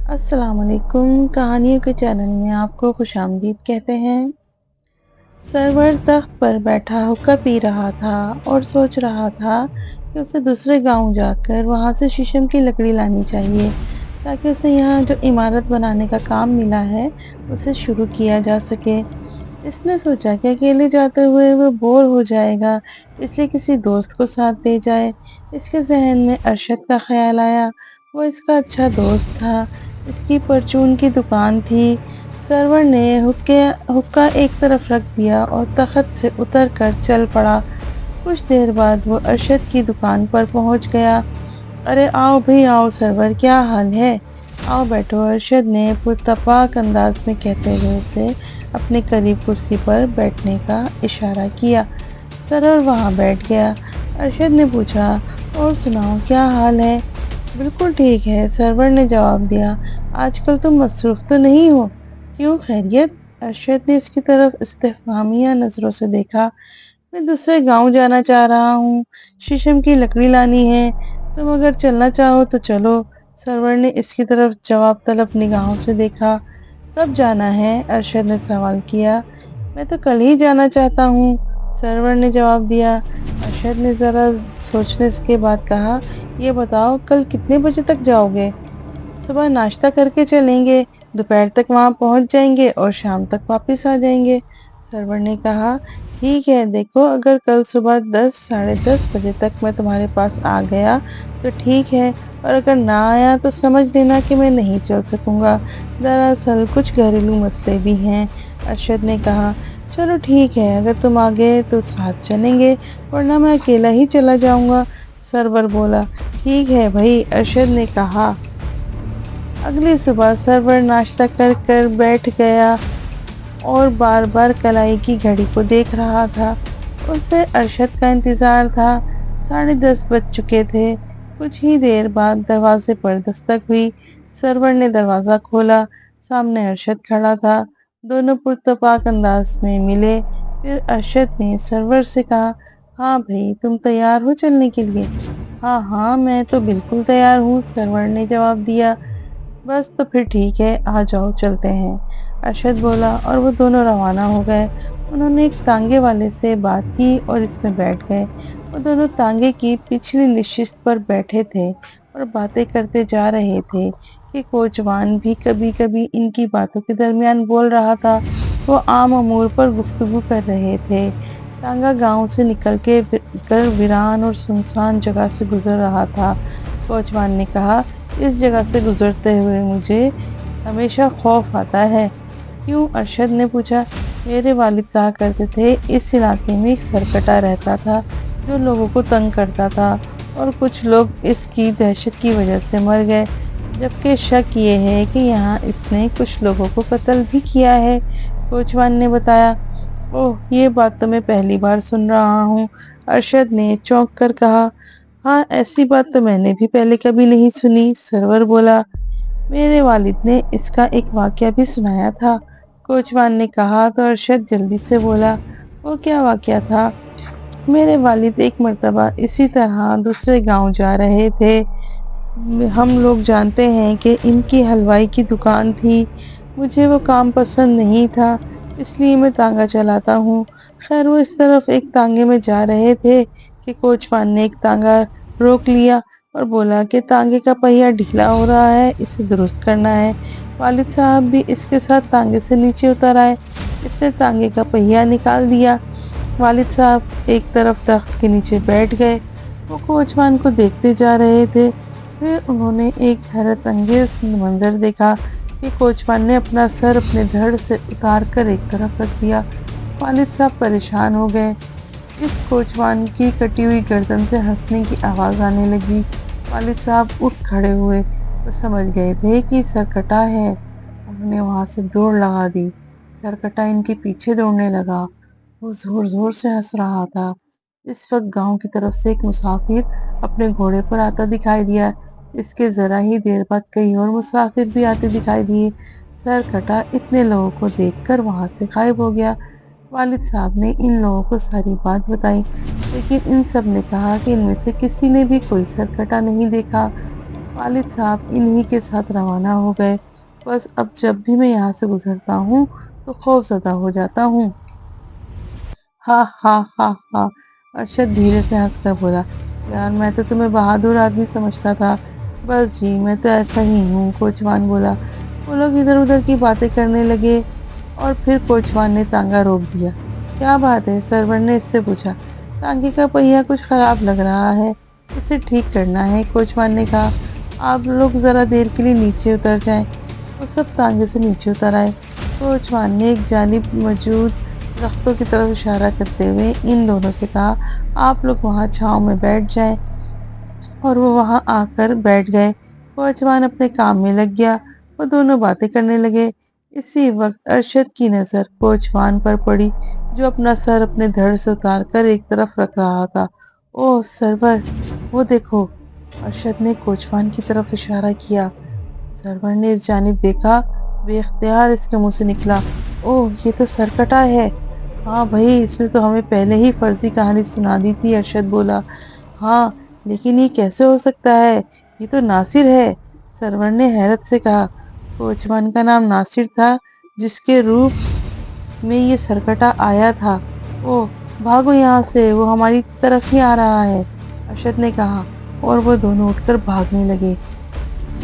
अस्सलाम वालेकुम। कहानियों के चैनल में आपको खुशामदीद कहते हैं। सरवर तख्त पर बैठा हुक्का पी रहा था और सोच रहा था कि उसे दूसरे गांव जाकर वहां से शीशम की लकड़ी लानी चाहिए ताकि उसे यहाँ जो इमारत बनाने का काम मिला है उसे शुरू किया जा सके। इसने सोचा कि अकेले जाते हुए वो बोर हो जाएगा, इसलिए किसी दोस्त को साथ ले जाए। इसके जहन में अरशद का ख्याल आया। वो इसका अच्छा दोस्त था। इसकी परचून की दुकान थी। सरवर ने हुक्का एक तरफ रख दिया और तख्त से उतर कर चल पड़ा। कुछ देर बाद वो अरशद की दुकान पर पहुंच गया। अरे आओ भाई आओ सरवर, क्या हाल है? आओ बैठो, अरशद ने पुरतपाक अंदाज में कहते हुए उसे अपने करीब कुर्सी पर बैठने का इशारा किया। सरवर वहां बैठ गया। अरशद ने पूछा, और सुनाओ क्या हाल है? बिल्कुल ठीक है, सरवर ने जवाब दिया। आजकल तुम मसरूफ तो नहीं हो? क्यों, खैरियत? अरशद ने इसकी तरफ इस्तेफहामिया नजरों से देखा। मैं दूसरे गांव जाना चाह रहा हूँ, शीशम की लकड़ी लानी है। तुम अगर चलना चाहो तो चलो। सरवर ने इसकी तरफ जवाब तलब निगाहों से देखा। कब जाना है? अरशद ने सवाल किया। मैं तो कल ही जाना चाहता हूँ, सरवर ने जवाब दिया। अरशद ने जरा सोचने के बाद कहा, ये बताओ कल कितने बजे तक जाओगे? सुबह नाश्ता करके चलेंगे, दोपहर तक वहां पहुंच जाएंगे और शाम तक वापस आ जाएंगे, सरवर ने कहा। ठीक है, देखो अगर कल सुबह 10 साढ़े 10 बजे तक मैं तुम्हारे पास आ गया तो ठीक है, और अगर ना आया तो समझ लेना कि मैं नहीं चल सकूंगा। दरअसल कुछ घरेलू मसले भी हैं, अरशद ने कहा। चलो ठीक है, अगर तुम आ गए तो साथ चलेंगे, वरना मैं अकेला ही चला जाऊंगा, सरवर बोला। ठीक है भाई, अरशद ने कहा। अगली सुबह सरवर नाश्ता कर कर बैठ गया और बार बार कलाई की घड़ी को देख रहा था। उसे अरशद का इंतजार था। 10:30 बज चुके थे। कुछ ही देर बाद दरवाजे पर दस्तक हुई। सरवर ने दरवाजा खोला। सामने अरशद खड़ा था। दोनों पुरतपाक अंदाज में मिले। फिर अरशद ने सरवर से कहा, हाँ भाई, तुम तैयार हो चलने के लिए? हाँ हाँ, मैं तो बिल्कुल तैयार हूँ, सरवर ने जवाब दिया। बस तो फिर ठीक है, आ जाओ चलते हैं, अरशद बोला और वो दोनों रवाना हो गए। उन्होंने एक तांगे वाले से बात की और इसमें बैठ गए। वो दोनों तांगे की पिछली नशिस्त पर बैठे थे और बातें करते जा रहे थे कि कोचवान भी कभी कभी इनकी बातों के दरमियान बोल रहा था। वो आम अमूर पर गुफ्तगू कर रहे थे। तांगा गांव से निकल के कर वीरान और सुनसान जगह से गुजर रहा था। कोचवान ने कहा, इस जगह से गुजरते हुए मुझे हमेशा खौफ आता है। क्यों, अरशद ने पूछा। मेरे वालिद कहा करते थे इस इलाके में एक सरकटा रहता था जो लोगों को तंग करता था, और कुछ लोग इसकी दहशत की वजह से मर गए, जबकि शक ये है कि यहाँ इसने कुछ लोगों को कत्ल भी किया है, कोचवान ने बताया। ओह, ये बात तो मैं पहली बार सुन रहा हूँ, अरशद ने चौंक कर कहा। हाँ, ऐसी बात तो मैंने भी पहले कभी नहीं सुनी, सरवर बोला। मेरे वालिद ने इसका एक वाकया भी सुनाया था, कोचवान ने कहा। तो अरशद जल्दी से बोला, वो क्या वाकया था? मेरे वालिद एक मर्तबा इसी तरह दूसरे गांव जा रहे थे। हम लोग जानते हैं कि इनकी हलवाई की दुकान थी। मुझे वो काम पसंद नहीं था, इसलिए मैं तांगा चलाता हूँ। खैर, वो इस तरफ एक तांगे में जा रहे थे कि कोचवान ने एक तांगा रोक लिया और बोला कि तांगे का पहिया ढीला हो रहा है, इसे दुरुस्त करना है। वालिद साहब भी इसके साथ तांगे से नीचे उतर आए। इसने तांगे का पहिया निकाल दिया। वालिद साहब एक तरफ तख्त के नीचे बैठ गए। वो कोचवान को देखते जा रहे थे। फिर उन्होंने एक हैरत अंगेज मंजर देखा कि कोचवान ने अपना सर अपने धड़ से उतार कर एक तरफ रख दिया। वालिद साहब परेशान हो गए। इस कोचवान की कटी हुई गर्दन से हंसने की आवाज़ आने लगी। वालिद साहब उठ खड़े हुए। वो समझ गए थे कि सरकटा है। उन्होंने वहां से दौड़ लगा दी। सरकटा इनके पीछे दौड़ने लगा। वो जोर जोर से हंस रहा था। इस वक्त गांव की तरफ से एक मुसाफिर अपने घोड़े पर आता दिखाई दिया। इसके जरा ही देर बाद कई और मुसाफिर भी आते दिखाई दिए। सरकटा इतने लोगों को देखकर वहां से गायब हो गया। वालिद साहब ने इन लोगों को सारी बात बताई, लेकिन इन सब ने कहा कि इनमें से किसी ने भी कोई सरकटा नहीं देखा। वालिद साहब इन्हीं के साथ रवाना हो गए। बस अब जब भी मैं यहाँ से गुजरता हूँ तो खौफज़दा हो जाता हूँ। हा हा हा हा। अरशद धीरे से हंसकर बोला, यार मैं तो तुम्हें बहादुर आदमी समझता था। बस जी मैं तो ऐसा ही हूँ, कोचवान बोला। वो लोग इधर उधर की बातें करने लगे और फिर कोचवान ने तांगा रोक दिया। क्या बात है? सरवर ने इससे पूछा। तांगे का पहिया कुछ खराब लग रहा है, इसे ठीक करना है, कोचवान ने कहा। आप लोग जरा देर के लिए नीचे उतर जाएं। वो सब तांगे से नीचे उतर आए। कोचवान ने एक जानिब मौजूद दरख्तों की तरफ इशारा करते हुए इन दोनों से कहा, आप लोग वहाँ छांव में बैठ जाएं। और वो वहां आकर बैठ गए। कोचवान अपने काम में लग गया। वो दोनों बातें करने लगे। इसी वक्त अरशद की नजर कोचवान पर पड़ी, जो अपना सर अपने धड़ से उतारकर एक तरफ रख रहा था। ओह सरवर, वो देखो। अरशद ने कोचवान की तरफ इशारा किया। सरवर ने इस जानिब देखा। बेख्तियार इसके मुंह से निकला, ओह ये तो सरकटा है। हाँ भाई, इसने तो हमें पहले ही फर्जी कहानी सुना दी थी, अरशद बोला। हाँ, लेकिन ये कैसे हो सकता है? ये तो नासिर है, सरवर ने हैरत से कहा। कोचवान का नाम नासिर था, जिसके रूप में ये सरकटा आया था। ओह, भागो यहाँ से, वो हमारी तरफ ही आ रहा है, अरशद ने कहा। और वो दोनों उठकर भागने लगे।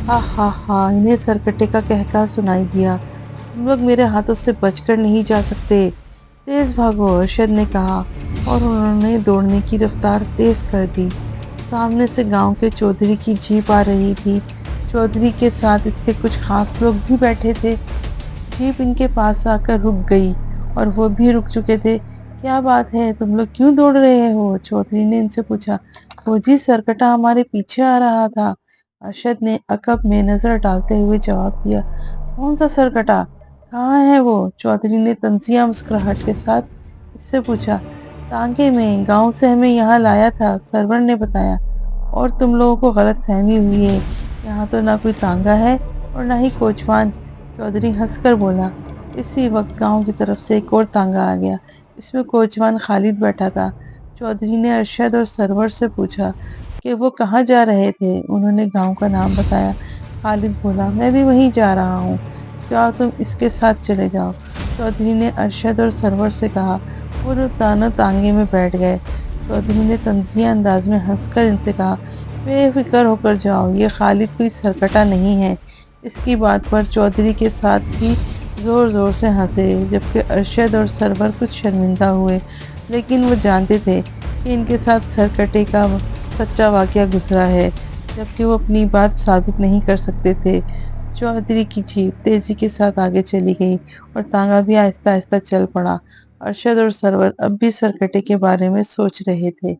हा हा हा, इन्हें सरकटे का कहका सुनाई दिया। तुम लोग मेरे हाथों से बचकर नहीं जा सकते। तेज भागो, अरशद ने कहा। और उन्होंने दौड़ने की रफ्तार तेज कर दी। सामने से गांव के चौधरी की जीप आ रही थी। चौधरी के साथ इसके कुछ खास लोग भी बैठे थे। जीप इनके पास आकर रुक गई और वो भी रुक चुके थे। क्या बात है, तुम लोग क्यों दौड़ रहे हो? चौधरी ने इनसे पूछा। फौजी, सरकटा हमारे पीछे आ रहा था, अरशद ने अकब में नजर डालते हुए जवाब दिया। कौन सा सरकटा? कहाँ है वो? चौधरी ने तंजिया मुस्कुराहट के साथ इससे पूछा। तांगे में, गांव से हमें यहाँ लाया था, सरवर ने बताया। और तुम लोगों को गलत फहमी हुई है, यहाँ तो ना कोई तांगा है और ना ही कोचवान, चौधरी हंसकर बोला। इसी वक्त गांव की तरफ से एक और तांगा आ गया। इसमें कोचवान खालिद बैठा था। चौधरी ने अरशद और सरवर से पूछा कि वो कहाँ जा रहे थे। उन्होंने गांव का नाम बताया। खालिद बोला, मैं भी वहीं जा रहा हूँ, जाओ तुम इसके साथ चले जाओ। चौधरी ने अरशद और सरवर से कहा। वो दोनों तांगे में बैठ गए। चौधरी ने तंजिया अंदाज में हंसकर इनसे कहा, बेफिक्र होकर जाओ, ये खालिद कोई सरकटा नहीं है। इसकी बात पर चौधरी के साथ भी जोर जोर से हंसे, जबकि अरशद और सरवर कुछ शर्मिंदा हुए। लेकिन वो जानते थे कि इनके साथ सरकटे का सच्चा वाकया गुजरा है, जबकि वो अपनी बात साबित नहीं कर सकते थे। चौधरी की जीप तेजी के साथ आगे चली गई और तांगा भी आहिस्ता आहिस्ता चल पड़ा। अरशद और सरवर अब भी सरकटे के बारे में सोच रहे थे।